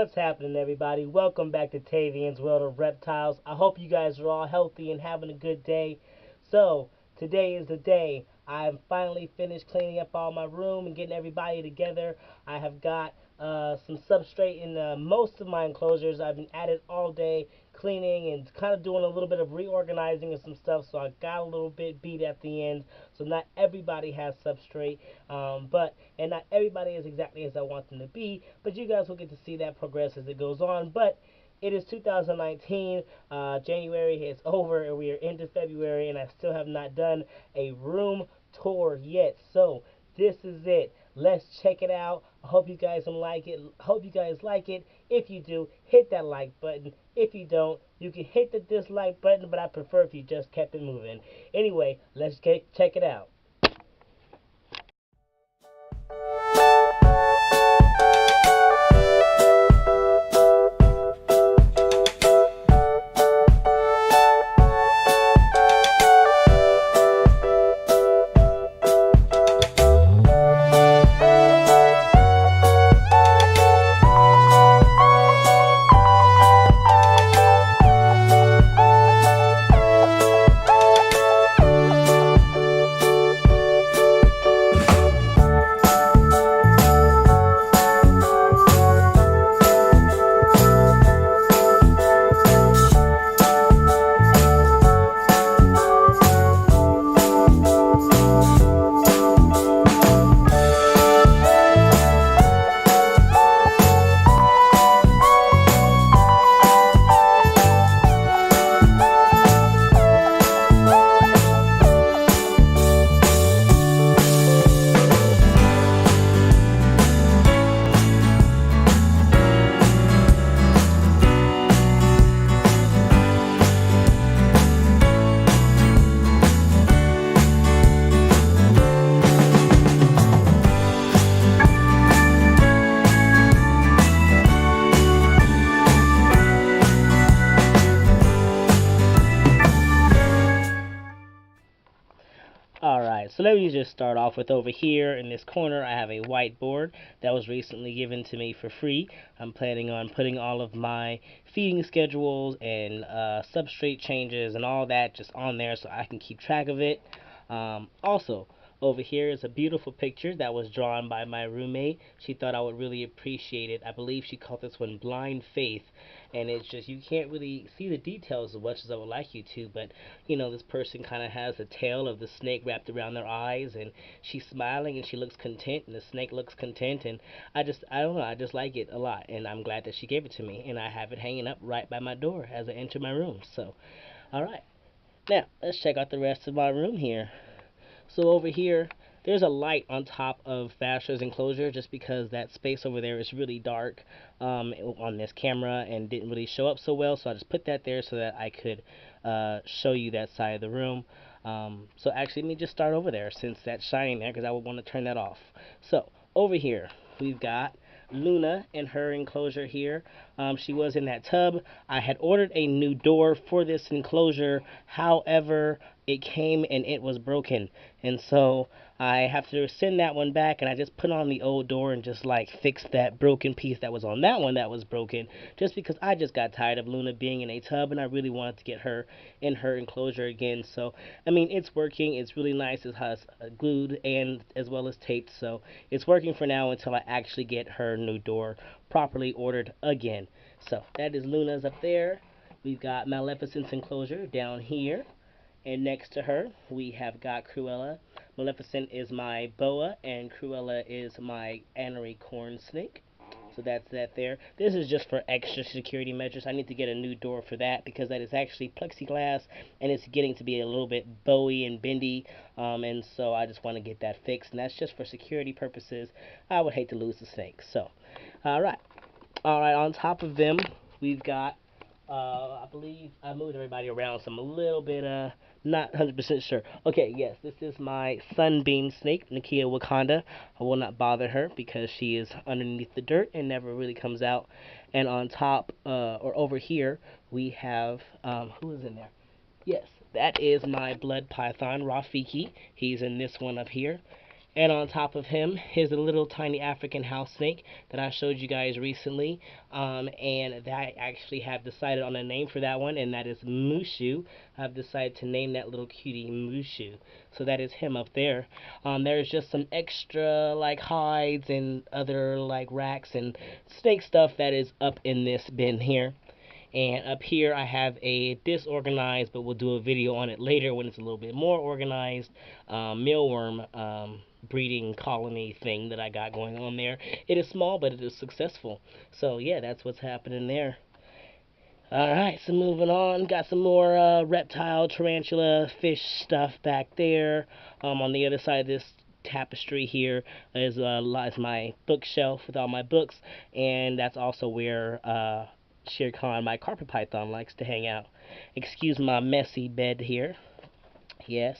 What's happening, everybody? Welcome back to Tavian's World of Reptiles. I hope you guys are all healthy and having a good day. So, today is the day. I'm finally finished cleaning up all my room and getting everybody together. I have got some substrate in most of my enclosures. I've been at it all day cleaning and kind of doing a little bit of reorganizing and some stuff, so I got a little bit beat at the end. So not everybody has substrate, and not everybody is exactly as I want them to be, but you guys will get to see that progress as it goes on. But it is 2019. January is over, and we are into February, and I still have not done a room tour yet. So this is it. Let's check it out. I hope you guys like it. If you do, hit that like button. If you don't, you can hit the dislike button, but I prefer if you just kept it moving. Anyway, let's check it out. Alright, so let me just start off with over here in this corner. I have a whiteboard that was recently given to me for free. I'm planning on putting all of my feeding schedules and substrate changes and all that just on there so I can keep track of it. Also, over here is a beautiful picture that was drawn by my roommate. She thought I would really appreciate it. I believe she called this one Blind Faith. And it's just, you can't really see the details as much as I would like you to, but, you know, this person kind of has the tail of the snake wrapped around their eyes, and she's smiling, and she looks content, and the snake looks content, and I don't know, I just like it a lot, and I'm glad that she gave it to me, and I have it hanging up right by my door as I enter my room. So, alright. Now, let's check out the rest of my room here. So over here, there's a light on top of Vasher's enclosure just because that space over there is really dark on this camera and didn't really show up so well. So I just put that there so that I could show you that side of the room. So actually, let me just start over there since that's shining there because I would want to turn that off. So over here, we've got Luna in her enclosure here. She was in that tub. I had ordered a new door for this enclosure. However, it came and it was broken. And so I have to send that one back, and I just put on the old door and just like fixed that broken piece that was on that one that was broken, just because I just got tired of Luna being in a tub and I really wanted to get her in her enclosure again. So I mean, it's working. It's really nice. It has glued and as well as taped, so it's working for now until I actually get her new door properly ordered again. So that is Luna's up there. We've got Maleficent's enclosure down here. And next to her, we have got Cruella. Maleficent is my boa, and Cruella is my anery corn snake. So that's that there. This is just for extra security measures. I need to get a new door for that because that is actually plexiglass, and it's getting to be a little bit bowy and bendy. And so I just want to get that fixed, and that's just for security purposes. I would hate to lose the snake. So, alright. Alright, on top of them, we've got I believe I moved everybody around, so I'm a little bit, not 100% sure. Okay, yes, this is my sunbeam snake, Nakia Wakanda. I will not bother her because she is underneath the dirt and never really comes out. And on top, or over here, we have, who is in there? Yes, that is my blood python, Rafiki. He's in this one up here. And on top of him is a little tiny African house snake that I showed you guys recently. And I actually have decided on a name for that one, and that is Mushu. I've decided to name that little cutie Mushu. So that is him up there. There's just some extra like hides and other like racks and snake stuff that is up in this bin here. And up here I have a disorganized, but we'll do a video on it later when it's a little bit more organized, mealworm breeding colony thing that I got going on there. It is small, but it is successful. So yeah, that's what's happening there. Alright, so moving on, got some more reptile, tarantula, fish stuff back there. On the other side of this tapestry here is my bookshelf with all my books, and that's also where Shere Khan, my carpet python, likes to hang out. Excuse my messy bed here. Yes,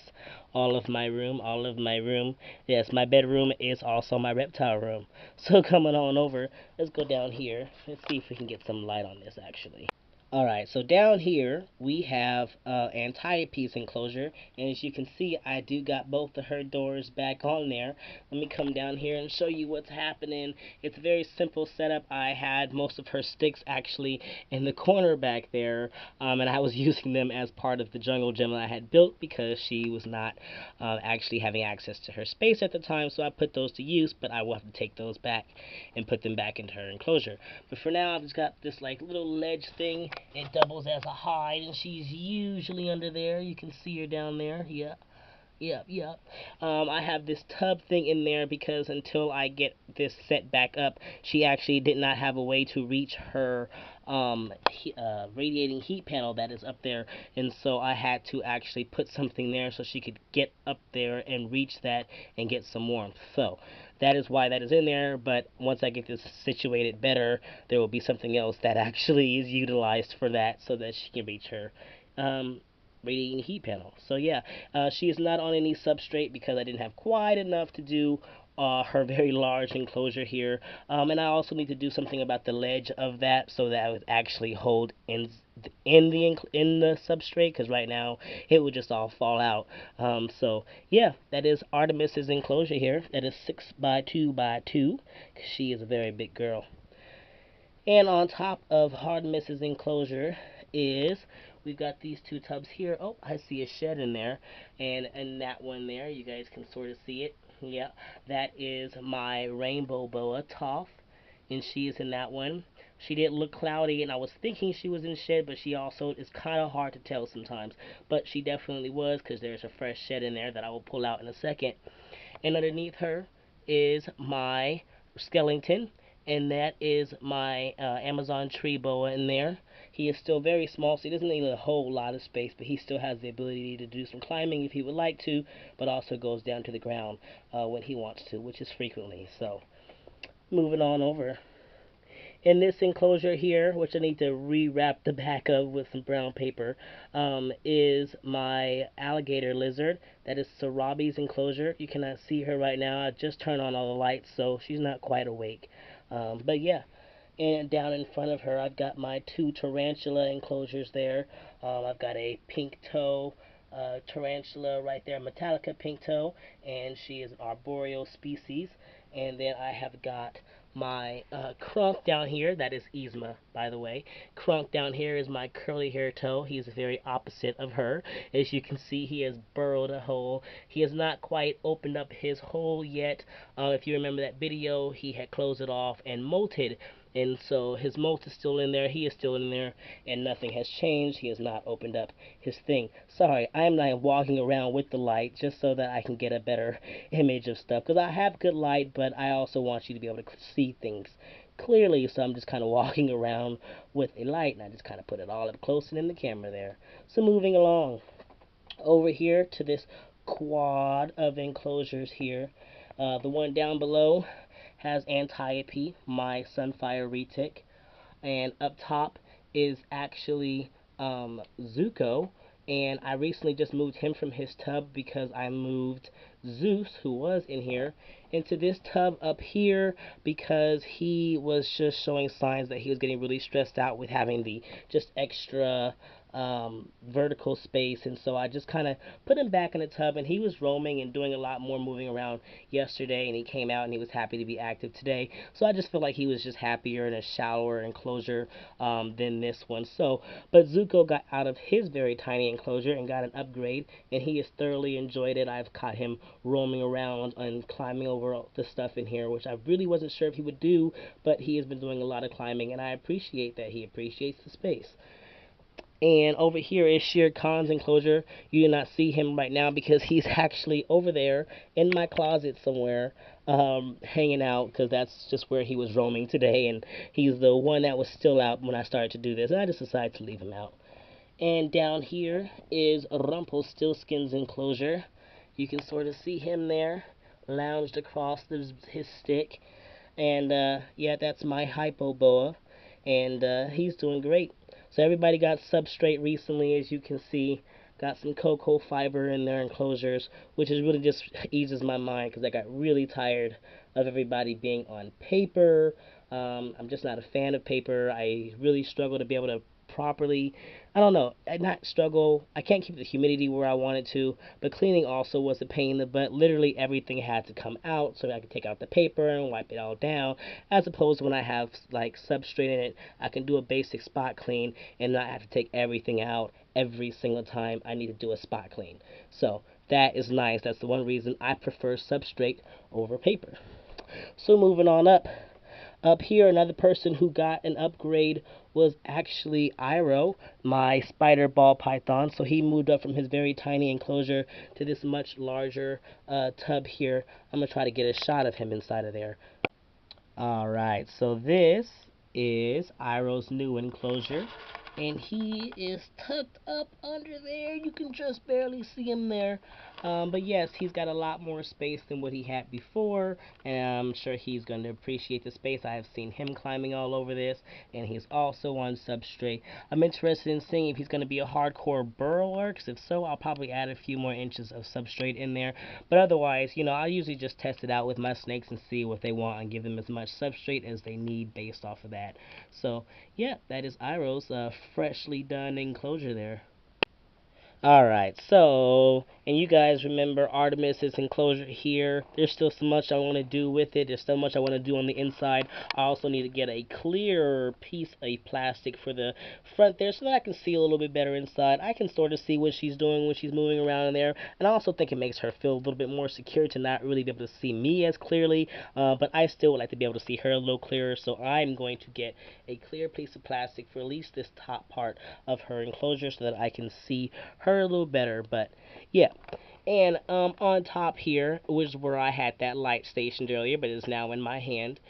all of my room, all of my room. Yes, my bedroom is also my reptile room. So coming on over, let's go down here. Let's see if we can get some light on this actually. Alright, so down here we have Antiope's enclosure, and as you can see I do got both of her doors back on there. Let me come down here and show you what's happening. It's a very simple setup. I had most of her sticks actually in the corner back there, and I was using them as part of the jungle gym that I had built because she was not actually having access to her space at the time, so I put those to use, but I will have to take those back and put them back into her enclosure. But for now I've just got this like little ledge thing. It doubles as a hide, and she's usually under there. You can see her down there. Yep. I have this tub thing in there because until I get this set back up, she actually did not have a way to reach her radiating heat panel that is up there, and so I had to actually put something there so she could get up there and reach that and get some warmth. So that is why that is in there, but once I get this situated better, there will be something else that actually is utilized for that so that she can reach her radiating heat panel. So yeah, she is not on any substrate because I didn't have quite enough to do her very large enclosure here, and I also need to do something about the ledge of that so that it would actually hold in the substrate, because right now it would just all fall out. So yeah, that is Artemis's enclosure here. That is 6 by 2 by 2 because she is a very big girl. And on top of Artemis's enclosure is we've got these two tubs here. Oh, I see a shed in there, and that one there, you guys can sort of see it. Yeah, that is my rainbow boa Toph, and she is in that one. She did look cloudy, and I was thinking she was in shed, but she also is kind of hard to tell sometimes. But she definitely was, because there's a fresh shed in there that I will pull out in a second. And underneath her is my skeleton, and that is my Amazon tree boa in there. He is still very small, so he doesn't need a whole lot of space, but he still has the ability to do some climbing if he would like to, but also goes down to the ground when he wants to, which is frequently. So moving on over. In this enclosure here, which I need to rewrap the back of with some brown paper, is my alligator lizard. That is Sarabi's enclosure. You cannot see her right now. I just turned on all the lights, so she's not quite awake. But yeah, and down in front of her, I've got my two tarantula enclosures there. I've got a pink toe tarantula right there, Metallica pink toe, and she is an arboreal species. And then I have got my Crunk down here. That is Yzma, by the way. Crunk down here is my curly hair toe. He is the very opposite of her. As you can see, he has burrowed a hole. He has not quite opened up his hole yet. If you remember that video, he had closed it off and molted. And so his molt is still in there, he is still in there, and nothing has changed. He has not opened up his thing. Sorry, I am not walking around with the light just so that I can get a better image of stuff. Because I have good light, but I also want you to be able to see things clearly. So I'm just kind of walking around with a light, and I just kind of put it all up close and in the camera there. So moving along over here to this quad of enclosures here. The one down below has Antiope, my Sunfire retic, and up top is actually Zuko, and I recently just moved him from his tub because I moved Zeus, who was in here, into this tub up here because he was just showing signs that he was getting really stressed out with having the just extra vertical space, and so I just kind of put him back in the tub, and he was roaming and doing a lot more moving around yesterday, and he came out and he was happy to be active today. So I just feel like he was just happier in a shallower enclosure than this one. So, but Zuko got out of his very tiny enclosure and got an upgrade, and he has thoroughly enjoyed it. I've caught him roaming around and climbing over all the stuff in here, which I really wasn't sure if he would do, but he has been doing a lot of climbing, and I appreciate that he appreciates the space. And over here is Shere Khan's enclosure. You do not see him right now because he's actually over there in my closet somewhere, hanging out, because that's just where he was roaming today. And he's the one that was still out when I started to do this. And I just decided to leave him out. And down here is Rumpelstiltskin's enclosure. You can sort of see him there, lounged across his stick. And yeah, that's my hypoboa, and he's doing great. So everybody got substrate recently, as you can see. Got some cocoa fiber in their enclosures, which is really just eases my mind because I got really tired of everybody being on paper. I'm just not a fan of paper. I really struggle to be able to properly, I don't know, I not struggle. I can't keep the humidity where I wanted to, but cleaning also was a pain in the butt. Literally everything had to come out so I could take out the paper and wipe it all down. As opposed to when I have like substrate in it, I can do a basic spot clean and not have to take everything out every single time I need to do a spot clean. So that is nice. That's the one reason I prefer substrate over paper. So moving on up. Up here, another person who got an upgrade was actually Iroh, my spider ball python. So he moved up from his very tiny enclosure to this much larger tub here. I'm going to try to get a shot of him inside of there. Alright, so this is Iroh's new enclosure. And he is tucked up under there. You can just barely see him there. But yes, he's got a lot more space than what he had before. And I'm sure he's going to appreciate the space. I have seen him climbing all over this. And he's also on substrate. I'm interested in seeing if he's going to be a hardcore burrower. Because if so, I'll probably add a few more inches of substrate in there. But otherwise, you know, I usually just test it out with my snakes and see what they want and give them as much substrate as they need based off of that. So, yeah, that is Iroh's freshly done enclosure there. Alright, so, and you guys remember Artemis's enclosure here. There's still so much I want to do with it. There's so much I want to do on the inside. I also need to get a clearer piece of plastic for the front there so that I can see a little bit better inside. I can sort of see what she's doing when she's moving around in there. And I also think it makes her feel a little bit more secure to not really be able to see me as clearly. But I still would like to be able to see her a little clearer. So I'm going to get a clear piece of plastic for at least this top part of her enclosure so that I can see her a little better. But yeah, and on top here, which is where I had that light stationed earlier, but is now in my hand,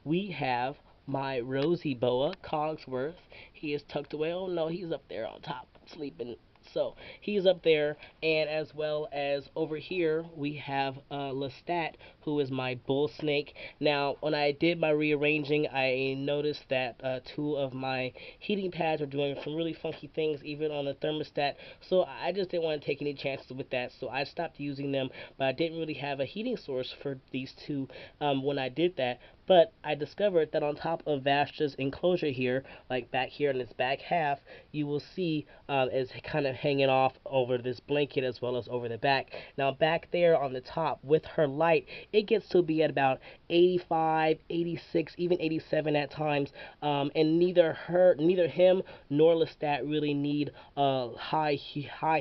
we have my rosy boa, Cogsworth. He is tucked away. Oh no, he's up there on top, sleeping. So he's up there, and as well as over here, we have Lestat, who is my bull snake. Now, when I did my rearranging, I noticed that two of my heating pads were doing some really funky things, even on the thermostat. So I just didn't want to take any chances with that, so I stopped using them. But I didn't really have a heating source for these two when I did that. But I discovered that on top of Vastra's enclosure here, like back here in its back half, you will see it's kind of hanging off over this blanket as well as over the back. Now back there on the top with her light, it gets to be at about 85, 86, even 87 at times. And neither him nor Lestat really need high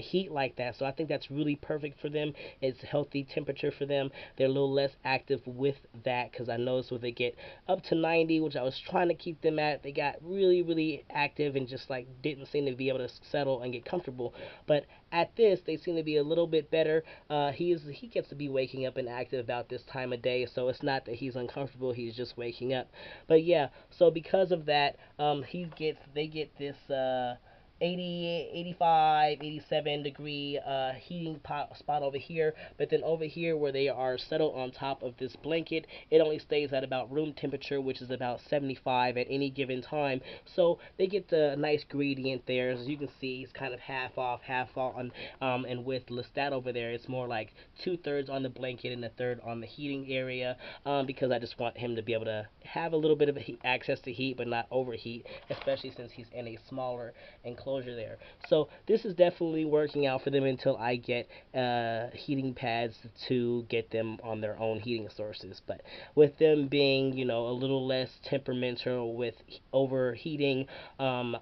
heat like that. So I think that's really perfect for them. It's a healthy temperature for them. They're a little less active with that because I noticed when they get up to 90, which I was trying to keep them at, they got really active and just like didn't seem to be able to settle and get comfortable. But at this, they seem to be a little bit better. He gets to be waking up and active about this time of day, so it's not that he's uncomfortable. He's just waking up. But yeah, so because of that, they get this 80, 85, 87 degree heating spot over here. But then over here where they are settled on top of this blanket, it only stays at about room temperature, which is about 75 at any given time. So they get the nice gradient there. As you can see, it's kind of half off, half on. And with Lestat over there, it's more like 2/3 on the blanket and a third on the heating area. Because I just want him to be able to have a little bit of access to heat, but not overheat, especially since he's in a smaller enclosure enclosure there. So this is definitely working out for them until I get heating pads to get them on their own heating sources. But with them being, a little less temperamental with overheating, I'm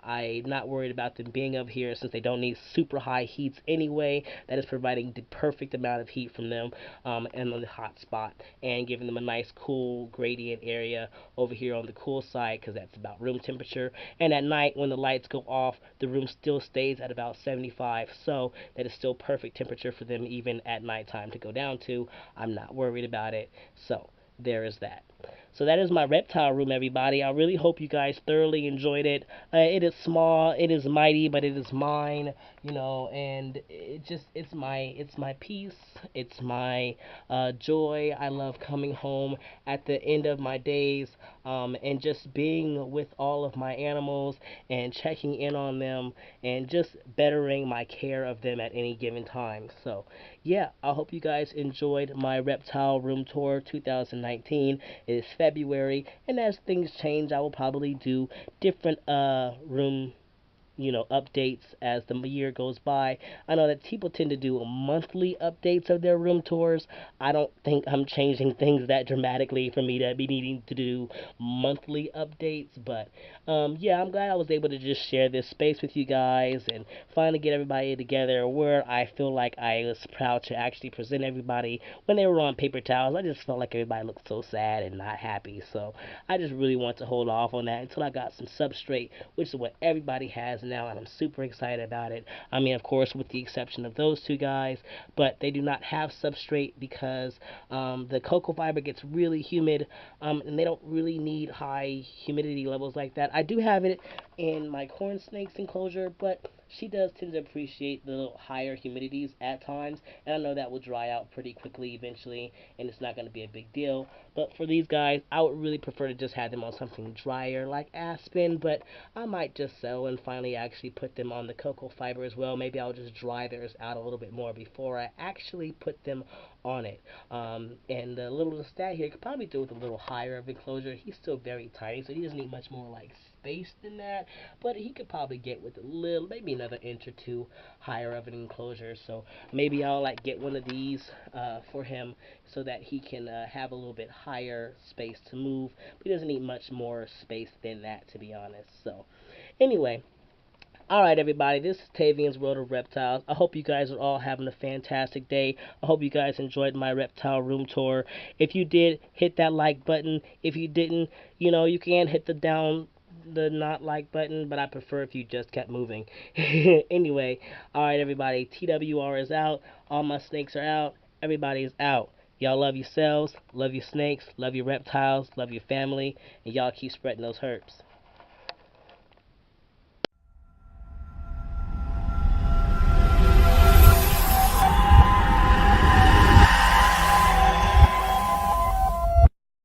not worried about them being up here since they don't need super high heats anyway. That is providing the perfect amount of heat from them and on the hot spot, and giving them a nice cool gradient area over here on the cool side because that's about room temperature. And at night when the lights go off, the room still stays at about 75, so that is still perfect temperature for them even at nighttime to go down to. I'm not worried about it. So there is that. So that is my reptile room, everybody. I really hope you guys thoroughly enjoyed it. It is small, it is mighty, but it is mine, and it's my peace, it's my joy. I love coming home at the end of my days, and just being with all of my animals and checking in on them and just bettering my care of them at any given time. So yeah, I hope you guys enjoyed my reptile room tour 2019. It is February, and as things change, I will probably do different room updates as the year goes by. I know that people tend to do monthly updates of their room tours. I don't think I'm changing things that dramatically for me to be needing to do monthly updates, but yeah, I'm glad I was able to just share this space with you guys and finally get everybody together where I feel like I was proud to actually present everybody. When they were on paper towels, I just felt like everybody looked so sad and not happy, so I just really want to hold off on that until I got some substrate, which is what everybody has now, and I'm super excited about it. I mean, of course, with the exception of those two guys, but they do not have substrate because the cocoa fiber gets really humid, and they don't really need high humidity levels like that. I do have it in my corn snake's enclosure, but she does tend to appreciate the little higher humidities at times, and I know that will dry out pretty quickly eventually, and it's not going to be a big deal. But for these guys, I would really prefer to just have them on something drier like aspen, but I might just settle and finally actually put them on the cocoa fiber as well. Maybe I'll just dry theirs out a little bit more before I actually put them on it. And the little stat here could probably do with a little higher of enclosure. He's still very tiny, so he doesn't need much more like space than that, but he could probably get with a little, maybe another inch or two higher of an enclosure. So maybe I'll like get one of these for him so that he can have a little bit higher space to move, but he doesn't need much more space than that, to be honest. So anyway, alright, everybody, this is Tavian's World of Reptiles. I hope you guys are all having a fantastic day. I hope you guys enjoyed my reptile room tour. If you did, hit that like button. If you didn't, you can hit the not like button, but I prefer if you just kept moving. Anyway, alright, everybody, TWR is out. All my snakes are out. Everybody is out. Y'all love yourselves, love your snakes, love your reptiles, love your family, and y'all keep spreading those herbs.